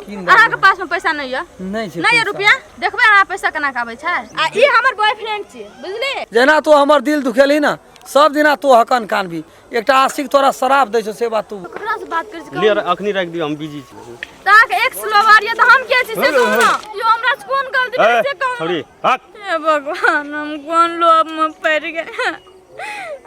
कीन अहाँ के पास में पैसा नहीं है? नहीं छै नहीं रुपया देखबे अहाँ पैसा केना के आबै छै। आ ई हमर बॉयफ्रेंड छी बुझली। जेना तो हमर दिल दुखेली ना सब दिना तो हकन कानबी एकटा आशिक तोरा शराब दै छौ से बात तू ककरा से बात कर छी? ले अखनी राख दियो हम बिजी छी। ताक एक स्लोवार ये त हम के छी से कहू ना। यो हमरा से फोन कर दिबे से कहू। छोड़ी हट। हे भगवान हम कोन लोभ में पड़ गए।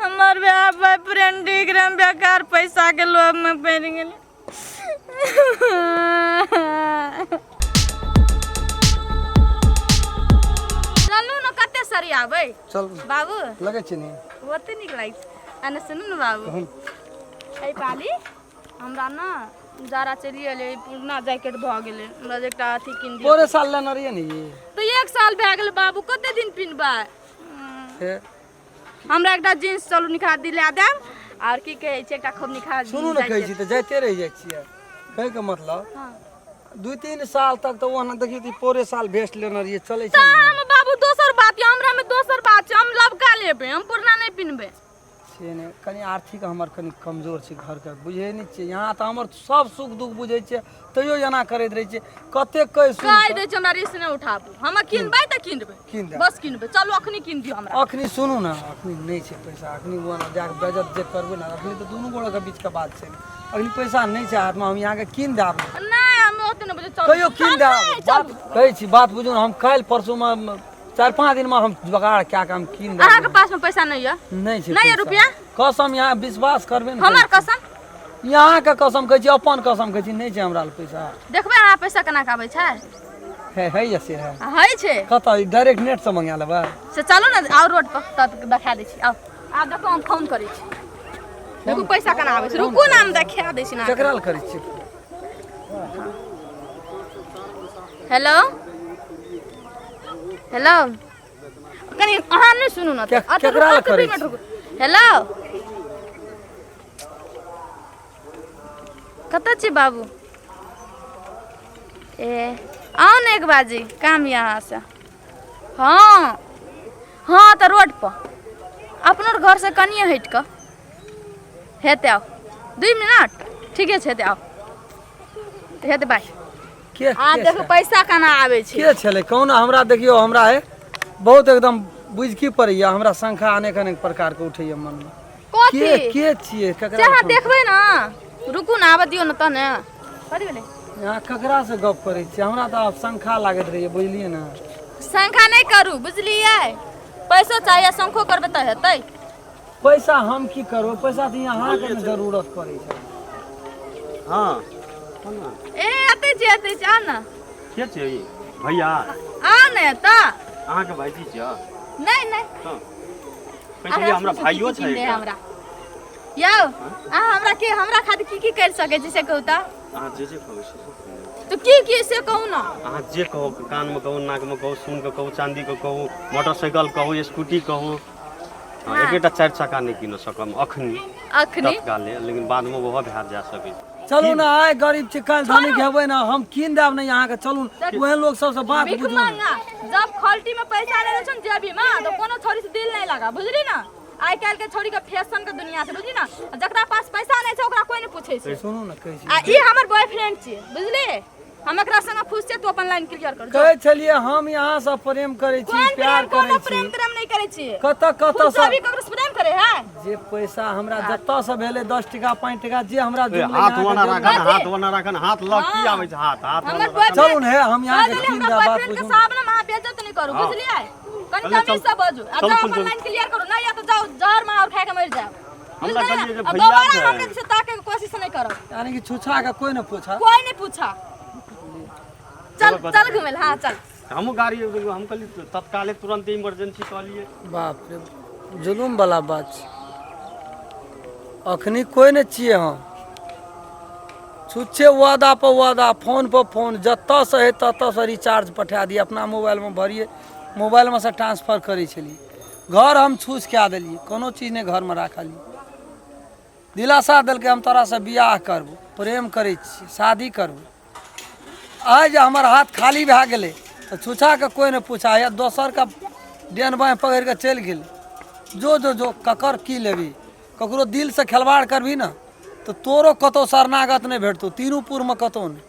हमार बॉयफ्रेंड ठीक रहे बेकार पैसा के लोभ में पड़ गेल। चलू न कते सरी आबै। चल बाबू लगे छै नी ओते निक लाग अने सुनू न बाबू ए पाली हमरा ना जारा चली एले पुरना जैकेट भ गेले हमरा एकटा अथी किन दियो। पूरे साल लेना रहिए नी तो एक साल भए गेल बाबू कते दिन पिनबा। हमरा एकटा जींस चलू निखा दिला देब और की कहै छै एकटा खूब निखा सुनू न कहै छी त जाइते रह जाइ छियै कहै के मतलब हां 2-3 साल तक तो वहां देखिए ती पूरे साल भेस्ट लेना रहिए चले छै। हम बाबू दोसर बात है हमरा में दोसर बात छै हम लबका लेबे हम पुरना नहीं पिनबे। से ने कनी आर्थिक हमर कनी कमजोर छै घर के बुझे नहीं छै यहाँ त हमर सब सुख दुख बुझे छै तइयो जना करैत रहे छै कते कह सुन कह दे छै हमरा रिस्क नहीं उठाबू हम किनबै त किनबै किन दे बस किनबै चलू अखनी किन दियो हमरा। अखनी सुनू ना अखनी नहीं छै पैसा अखनी वो ना जाके बजट जे करबे ना अखनी तो दोनों गोड़ के बीच के बात छै अखनी पैसा नहीं छै हाथ में हम यहाँ के किन देब नहीं हम ओते नहीं बुझे चलू कहियो किन देब बात कहै छी बात बुझू हम काल परसों में 4-5 दिन में हम जुगाड़ क्या काम किन देब। अहाँ के पास में पैसा नहीं है? नहीं छै नहीं रुपया कसम यहाँ विश्वास करबे ना हमर कसम यहाँ के कसम कहै छी अपन कसम कहै छी नहीं छै हमरा पैसा देखबे अहाँ पैसा केना के आबै छै। है या से है है छै कत डायरेक्ट नेट से मंगा लेबा से चलू ना और रोड पर तब देखा दै छी। आब देखो हम फोन करै छी देखू पैसा केना आबै छै रुकू ना हम देखा दै छी ना। केकरा ल करै छी हेलो हेलो कनी अहाँ नहीं सुनू ना केकरा ल करै छी हेलो कतऽ छी बाबू? ए आओ ने एक बाजी काम यहाँ से। हाँ हाँ तो रोड पर अपनों घर से कनिए हट कर हेते आओ 2 मिनट ठीक है हेते आओ हेते बाय के आ देखो पैसा केना आबै छै के छले कौन हमरा देखियो हमरा है बहुत एकदम बुझ की पड़ैया हमरा संख्या अनेक अनेक प्रकार के उठैया मन में कथी के छिए ककरा चाह देखबै ना रुकू ना आब दियो ना तने कथी भेलै यहाँ ककरा से गप करे छी हमरा तो संख्या लागत रहिए बुझलिए ना संख्या नहीं करू बुझलिए पैसो चाहिए संखो करबे त हेतै। पैसा हम की करो पैसा तो यहाँ के जरूरत पड़े छै। हां ए अते आ ना के छै भैया आ ने त अहाँ के भाईजी छै? नहीं नहीं हां कहै हमरा भाइयो छै हमरा यौ आ हमरा खातिर की कर सके छै से कहू त अहाँ जे कहै छी तो की से कहू ना अहाँ जे कहो कान में कहो नाक में कहो सुन के कहो चांदी के कहो मोटरसाइकिल कहो स्कूटी कहो एकेटा 4 चक्का नहीं किन सकम अखनी तत्काले लेकिन बाद में वो भए जा सकै। चलू ना आए गरीब छी काल धनी हेबै ना हम कीन देब ना यहाँ के चलू वह लोग सबसे बात बुझू जब खल्टी में पैसा ले छै जेबी में तो कोनो छोरी से दिल नहीं लगा बुझली ना आइ काल के छोरी के फैशन के दुनिया से बुझली ना जकरा पास पैसा नहीं छै ओकरा कोई नहीं पूछे छै। सुनू ना कहै छी आ ई हमर बॉयफ्रेंड छी बुझली हम एकरा संग खुश छै तू अपन लाइन क्लियर कर कहै छलिए हम यहाँ से प्रेम करे छी प्यार करे छी प्रेम नहीं करे छी कत से अभी ककरो से प्रेम करे है जे पैसा हमरा जत्ता से भेले 10 टका 5 टका जे हमरा हाथ वना राखन हाथ लग की आबै छै हाथ चलू ने हम यहाँ के कीन देब बात बुझू सामने में बेइज्जत नहीं करू बुझलिए कनी तमीज से बाजू अब जाओ अपन लाइन क्लियर करू नहीं या तो जाओ जहर मार खा के मर जाओ हमरा कहलिए जे अब भैया दोबारा छै हमरे से ताके के कोशिश नहीं करो यानी कि छुछा के कोई न पूछा कोई नहीं पूछा चल घुमेल हां चल हमहु गाड़ी हम कहली तत्काल तुरंत इमरजेंसी कहलिए बाप रे जुलुम वाला बात छै अखनी कोई न छिए हम छुच्छे वादा पर वादा फोन पर फोन जत्ता से है तत्ता से रिचार्ज पठा दिए अपना मोबाइल में भरिए मोबाइल में से ट्रांसफर करे छली घर हम छूछ के देलिए कोनो चीज ने घर में राखली दिलासा दिल के हम तोरा से बियाह करबो प्रेम करे छी शादी करबो आज हमार हाथ खाली भए गेले तो छुछा के कोई ने पूछा या दोसर का डेन बाएं पकड़ के चल गेल जो जो जो ककर की लेबी ककरो दिल से खिलवाड़ करबी ना तो तोरो कतो शरणागत नहीं भेटतो तीनूपुर में कतो नहीं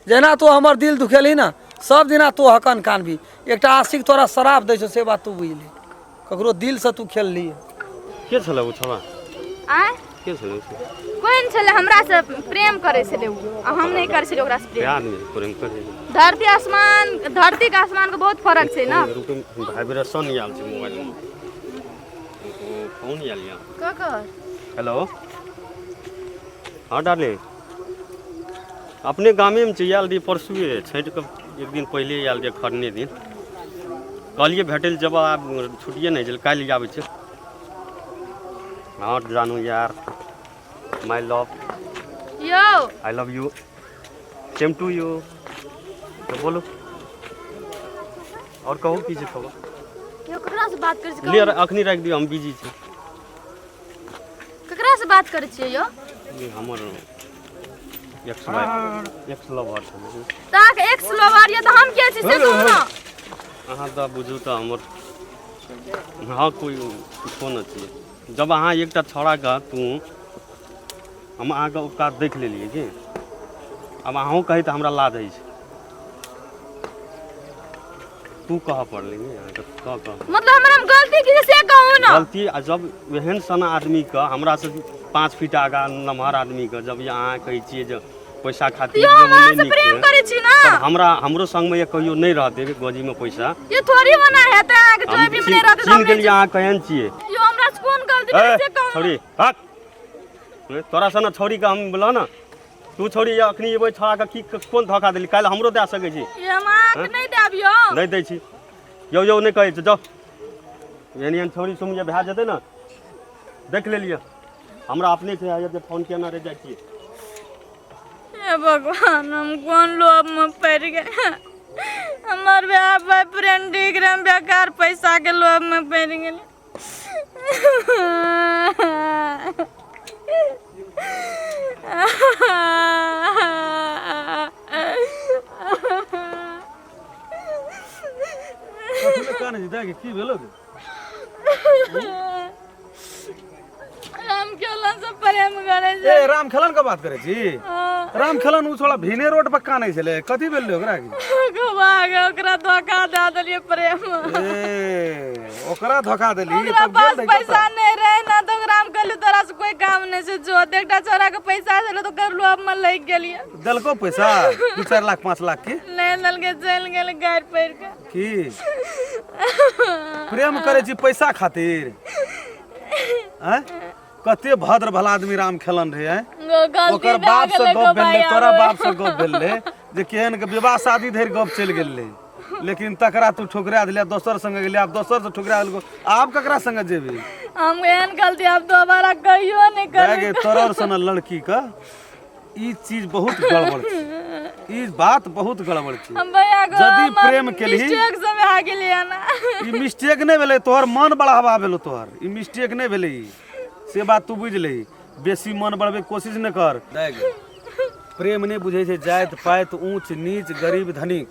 जेना तू हमर दिल दुखेली ना सब दिना तू हकन कानबी। एकटा आशिक तोरा शराब दै छौ से बात तू बुझ ले, ककरो दिल से तू खेलली। के छले उ छवा? आय के छले? कोई न छले हमरा से प्रेम करे छले उ, आ हम नहीं करे छले ओकरा से प्रेम। प्यार में प्रेम करे। धरती का आसमान के बहुत फर्क छै ना। वाइब्रेशन आयल छै मोबाइल में। फोन आयल या। ककर? हेलो हाँ डार्लिंग, अपने गामे में आयल रही परसुए, छठि के एक दिन पहले आयल रही खरने दिन। कहलिए भेटल जब आब छुट्टिए नहीं जल काल्हि आबै छै। हाँ जानू यार, my love, yo I love you, same to you. तो बोलो और कहू की छै खबर? यो ककरा से बात करे छी? ले अखनी राख दियो, हम बिजी छी। ककरा से बात करे छी यो? ये हमर एक्स लवर छै। ताक एक्स लवर या त हम के छी से कहू ना। अहाँ तो बुझू तो हमर हाँ कोई फोन अछि। जब अहाँ एकटा छौड़ा का तू हम अहाँ के औकात देख लेलिए कि अब अहूँ कही तो हमरा लाज है। तू कह पड़ली मतलब हमरा गलती की से कहू ना। गलती जब एहन सन आदमी का हमरा से 5 फीट आगा नमहर आदमी का जब अहाँ कही छिए जे पैसा खातिर प्रेम करे छी ना, हमरा हमरो संग में कहियो नहीं रहते गोजी में पैसा ये थोड़ी मना है त आगे जो भी में रहते चिन गेलिए अहाँ कहन छिए यो हमरा से कोन गलती से कहू। छोड़ी हक तोरा सन छोड़ी का हम बोला ना, तू छोड़ी अखनी एबै छौड़ा का की कोन धोखा देली? काल हमरो दे सकै छी। ये हम नहीं देबियो, नहीं दै छी। यो यो नहीं कहै छै जाओ यानी छोड़ी सुम जे भए जेतै ना देख लेलिए। हमरा अपने से आया जे फोन केना रह जाइ छिए। हे भगवान हम कौन लोभ में पड़ गए। हमार बॉयफ्रेंड ठीक रहे, बेकार पैसा के लोभ में पड़ गए। की भेलो? राम खेलन से प्रेम करे ए राम खेलन का बात करे छी? राम खेलन उ छोड़ा भीने रोड पर कानै छले, कथि भेलै ओकरा की? ओकरा धोखा दे देलिए प्रेम। ए ओकरा धोखा देली ओकरा तब पास गेल पैसा नहीं रहे ना तो ओकरा हम कहलु तोरा से कोई काम नहीं से जो एकटा छोरा के पैसा देलो तो कर लोभ में लग गेलिए। देलको पैसा 2-4 लाख 5 लाख की? नहीं दल के चल गेल गाड़ पैर के। की प्रेम करे छी पैसा खातिर? हैं कते भद्र भला आदमी राम खेलन रहे हैं। ओकर बाप से गप भेलै, तोरा बाप से गप भेलै जे केहन के विवाह शादी धरि गप चल गेलै, लेकिन तकरा तू ठुकरा दिले, दोसर संग गेले, अब दोसर से ठुकरा देलको, आब ककरा संग जेबी? हम एहन गलती अब दोबारा कहियो नहीं करबे। तोरा सन लड़की का ई चीज बहुत गड़बड़ छै, ई बात बहुत गड़बड़ छै। हम भैया को यदि प्रेम केलही मिस्टेक से आ गेलिए ना। ई मिस्टेक नहीं भेलै, तोहर मन बढ़ावा भेलो, तोहर ई मिस्टेक नहीं भेलै। से बात तू बुझ ले, बेसी मन बढ़बे कोशिश न कर। देख प्रेम नहीं बुझे छै जात पात ऊंच नीच गरीब धनिक।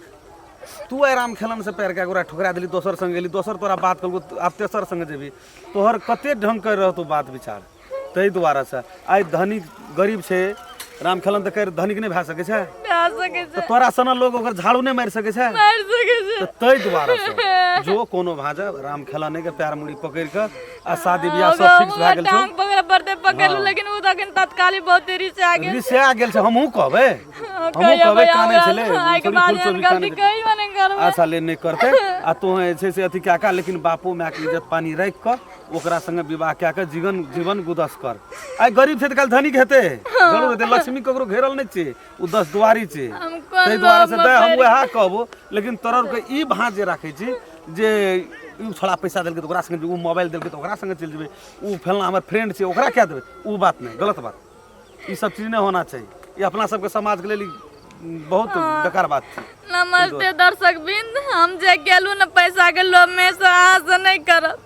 तू आराम खेलन से पैर के गोरा ठुकरा दिली, दोसर संग गेली, दोसर तोरा बात करबो, आप तेसर संग जेबी, तोहर कते ढंग कर रहतो बात विचार। तै दुआरा से आइ धनिक गरीब छै, राम खेलन त कर धनिक नहीं भए सकै छै, तो तोरा सन लोग ओकर झाड़ू नहीं मार सकै छै, तो तै दुआरा से जो कोनो भाजा राम खेलन के पैर मुड़ी पकड़ के आ शादी बियाह सब फिक्स भए गेल छै। टांग पकड़ पड़ते पकड़लू, लेकिन उ तखन तत्काली बहुत देरी से आ गेल। देरी से आ गेल छै, हमहू कहबै काने छले गलती कहियो नहीं करबे। अच्छा ले नहीं करते आ तो छै से अथी क्या का, लेकिन बापो माय के इज्जत पानी राख के ओकरा संगे विवाह क्या के जीवन गुदस कर। आइ गरीब छै त काल धनिक हेते, जरूर हेते, लक्ष्मी ककरो घेरल नहीं छै, उ 10 दुआरी छै। तै दुआरे से हम वएह कहबो, लेकिन तोरा के ई भांज जे राखै छी जे उ छोड़ा पैसा देलकै तो ओकरा संगे, उ मोबाइल देलकै तो ओकरा संगे चल जेबै, उ फलना हमर फ्रेंड छै ओकरा क्या देबै, उ बात नहीं, गलत बात। ई सब चीज नहीं होना चाहिए, ये अपना सबके समाज के लिए बहुत बेकार बात थी। नमस्ते दर्शक बिंद, हम जे गेलू न पैसा के लोभ में से आशा नहीं करब।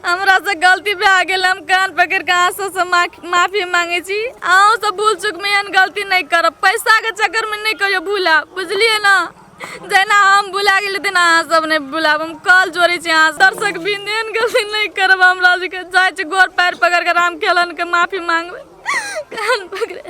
हमरा से गलती भए गेल, हम कान पकड़ के आशा से माफी मांगे छी। अहूँ सब भूल चुक में एहन गलती नहीं करब, पैसा के चक्कर में नहीं कहियो भूला, बुझलिए ना? जेना हम भुला गेल तेना अहाँ सब नहीं भुलाब। हम कल जोड़े छी अहाँ दर्शक बिंद, एहन गलती नहीं करब। हमरा जी के जाय छी गोर पैर पकड़ के राम खेलन के माफी मांगबे, कान पकड़े।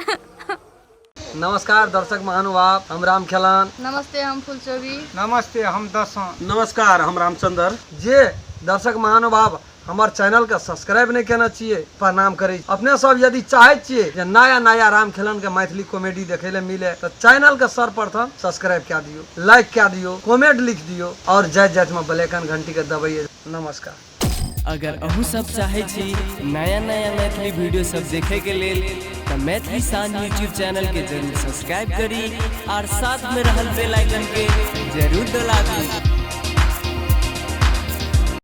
नमस्कार दर्शक महानुभाव, हम राम खेलान। नमस्ते, हम फुलचोबी। नमस्ते, हम दसों। नमस्कार, हम रामचंद्र। जे दर्शक महानुभाव हमार चैनल का सब्सक्राइब नहीं करना चाहिए, प्रणाम करे। अपने सब यदि चाहे चाहिए जे नया नया राम खेलन के मैथिली कॉमेडी देखे ले मिले तो चैनल के सर्वप्रथम सब्सक्राइब क्या दियो, लाइक क्या दियो, कमेंट लिख दियो और जय जय में बेलैकन घंटी के दबाइए। नमस्कार। अगर अहू सब चाहे छी नया नया मैथिली वीडियो सब देखे के लेल तो मैथिली शान यूट्यूब चैनल के जरूर सब्सक्राइब करी और साथ में रहल बेल आइकन के जरूर दबाबी।